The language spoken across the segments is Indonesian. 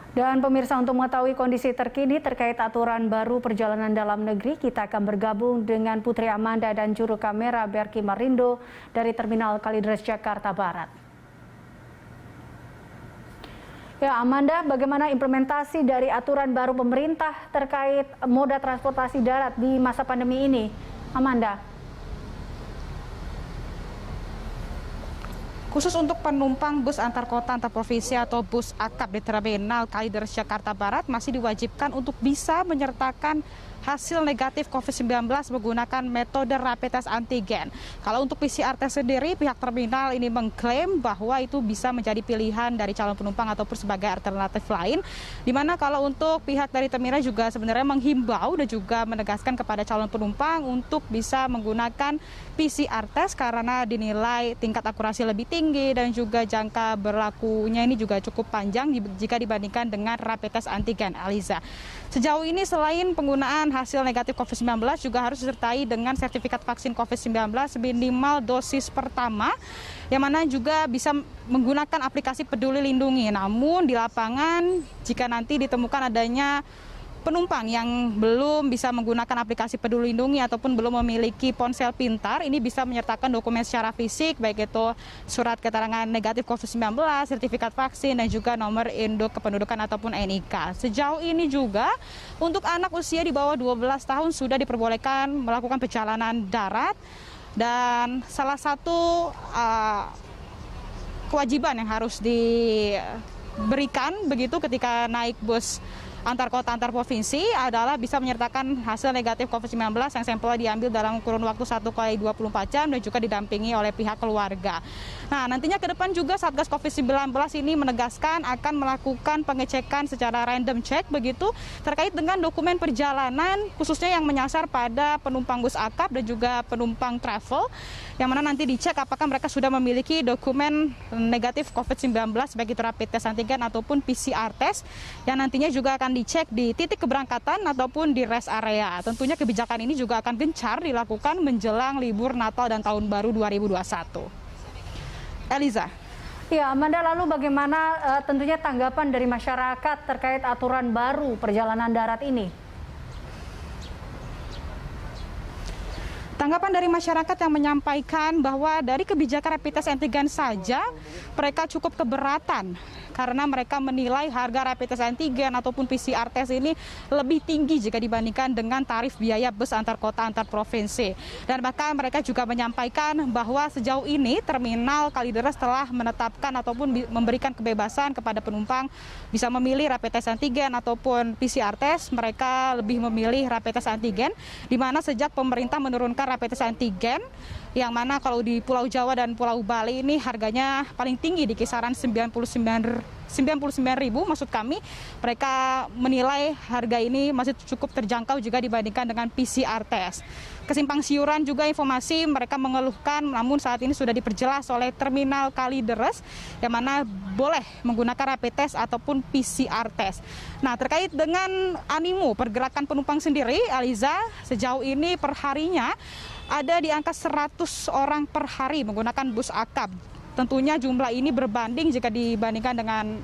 Dan pemirsa, untuk mengetahui kondisi terkini terkait aturan baru perjalanan dalam negeri, kita akan bergabung dengan Putri Amanda dan juru kamera Berki Marindo dari Terminal Kalideres, Jakarta Barat. Ya, Amanda, bagaimana implementasi dari aturan baru pemerintah terkait moda transportasi darat di masa pandemi ini? Amanda. Khusus untuk penumpang bus antar kota antar provinsi atau bus akap di Terminal Kalideres, Jakarta Barat masih diwajibkan untuk bisa menyertakan hasil negatif COVID-19 menggunakan metode rapid test antigen. Kalau untuk PCR test sendiri, pihak terminal ini mengklaim bahwa itu bisa menjadi pilihan dari calon penumpang ataupun sebagai alternatif lain. Di mana kalau untuk pihak dari terminal juga sebenarnya menghimbau dan juga menegaskan kepada calon penumpang untuk bisa menggunakan PCR test karena dinilai tingkat akurasi lebih tinggi dan juga jangka berlakunya ini juga cukup panjang jika dibandingkan dengan rapid test antigen. Aliza, sejauh ini selain penggunaan hasil negatif COVID-19 juga harus disertai dengan sertifikat vaksin COVID-19 minimal dosis pertama, yang mana juga bisa menggunakan aplikasi Peduli Lindungi. Namun di lapangan jika nanti ditemukan adanya penumpang yang belum bisa menggunakan aplikasi Peduli Lindungi ataupun belum memiliki ponsel pintar, ini bisa menyertakan dokumen secara fisik, baik itu surat keterangan negatif COVID-19, sertifikat vaksin, dan juga nomor induk kependudukan ataupun NIK. Sejauh ini juga untuk anak usia di bawah 12 tahun sudah diperbolehkan melakukan perjalanan darat, dan salah satu kewajiban yang harus diberikan begitu ketika naik bus antar kota antar provinsi adalah bisa menyertakan hasil negatif COVID-19 yang sampelnya diambil dalam kurun waktu 1x24 jam dan juga didampingi oleh pihak keluarga. Nah, nantinya ke depan juga Satgas COVID-19 ini menegaskan akan melakukan pengecekan secara random check begitu terkait dengan dokumen perjalanan, khususnya yang menyasar pada penumpang bus akap dan juga penumpang travel, yang mana nanti dicek apakah mereka sudah memiliki dokumen negatif COVID-19 baik itu rapid test antigen ataupun PCR test, yang nantinya juga akan dicek di titik keberangkatan ataupun di rest area. Tentunya kebijakan ini juga akan gencar dilakukan menjelang libur Natal dan Tahun Baru 2021. Eliza. Ya, Amanda, lalu bagaimana tentunya tanggapan dari masyarakat terkait aturan baru perjalanan darat ini? Tanggapan dari masyarakat yang menyampaikan bahwa dari kebijakan rapid test antigen saja mereka cukup keberatan karena mereka menilai harga rapid test antigen ataupun PCR test ini lebih tinggi jika dibandingkan dengan tarif biaya bus antar kota antar provinsi. Dan bahkan mereka juga menyampaikan bahwa sejauh ini Terminal Kalideres telah menetapkan ataupun memberikan kebebasan kepada penumpang bisa memilih rapid test antigen ataupun PCR test. Mereka lebih memilih rapid test antigen, di mana sejak pemerintah menurunkan rapid test antigen, yang mana kalau di Pulau Jawa dan Pulau Bali ini harganya paling tinggi di kisaran 99.000, maksud kami mereka menilai harga ini masih cukup terjangkau juga dibandingkan dengan PCR test. Kesimpang siuran juga informasi mereka mengeluhkan, namun saat ini sudah diperjelas oleh Terminal Kalideres yang mana boleh menggunakan rapid test ataupun PCR test. Nah, terkait dengan animo pergerakan penumpang sendiri, Aliza, sejauh ini perharinya ada di angka 100 orang per hari menggunakan bus akap. Tentunya jumlah ini berbanding jika dibandingkan dengan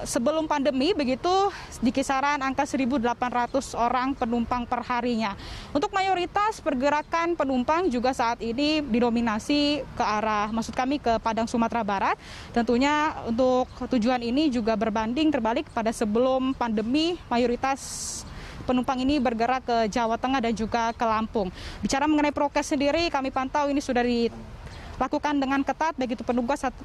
sebelum pandemi, begitu di kisaran angka 1.800 orang penumpang per harinya. Untuk mayoritas pergerakan penumpang juga saat ini didominasi ke arah, maksud kami ke Padang, Sumatera Barat. Tentunya untuk tujuan ini juga berbanding terbalik pada sebelum pandemi, mayoritas penumpang ini bergerak ke Jawa Tengah dan juga ke Lampung. Bicara mengenai prokes sendiri, kami pantau ini sudah dilakukan dengan ketat baik itu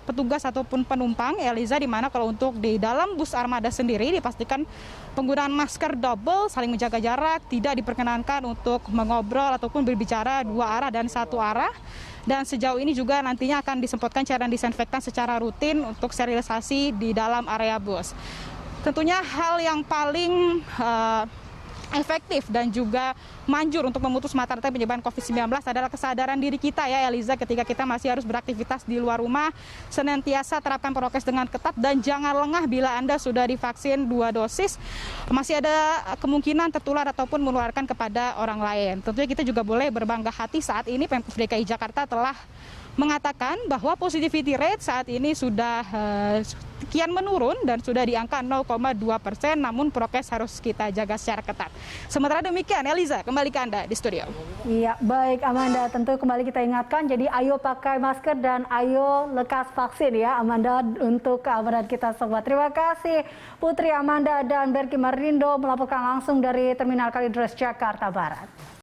petugas ataupun penumpang, Eliza, di mana kalau untuk di dalam bus armada sendiri dipastikan penggunaan masker double, saling menjaga jarak, tidak diperkenankan untuk mengobrol ataupun berbicara dua arah dan satu arah. Dan sejauh ini juga nantinya akan disemprotkan cairan disinfektan secara rutin untuk sterilisasi di dalam area bus. Tentunya hal yang paling efektif dan juga manjur untuk memutus mata rantai penyebaran COVID-19 adalah kesadaran diri kita ya, Eliza, ketika kita masih harus beraktivitas di luar rumah, senantiasa terapkan prokes dengan ketat dan jangan lengah bila Anda sudah divaksin 2 dosis, masih ada kemungkinan tertular ataupun menularkan kepada orang lain. Tentunya kita juga boleh berbangga hati saat ini Pemprov DKI Jakarta telah mengatakan bahwa positivity rate saat ini sudah kian menurun dan sudah di angka 0,2%, namun prokes harus kita jaga secara ketat. Sementara demikian, Eliza, kembali ke Anda di studio. Iya, baik Amanda, tentu kembali kita ingatkan, jadi ayo pakai masker dan ayo lekas vaksin ya Amanda, untuk keamanan kita semua. Terima kasih Putri Amanda dan Berki Marindo melaporkan langsung dari Terminal Kalideres, Jakarta Barat.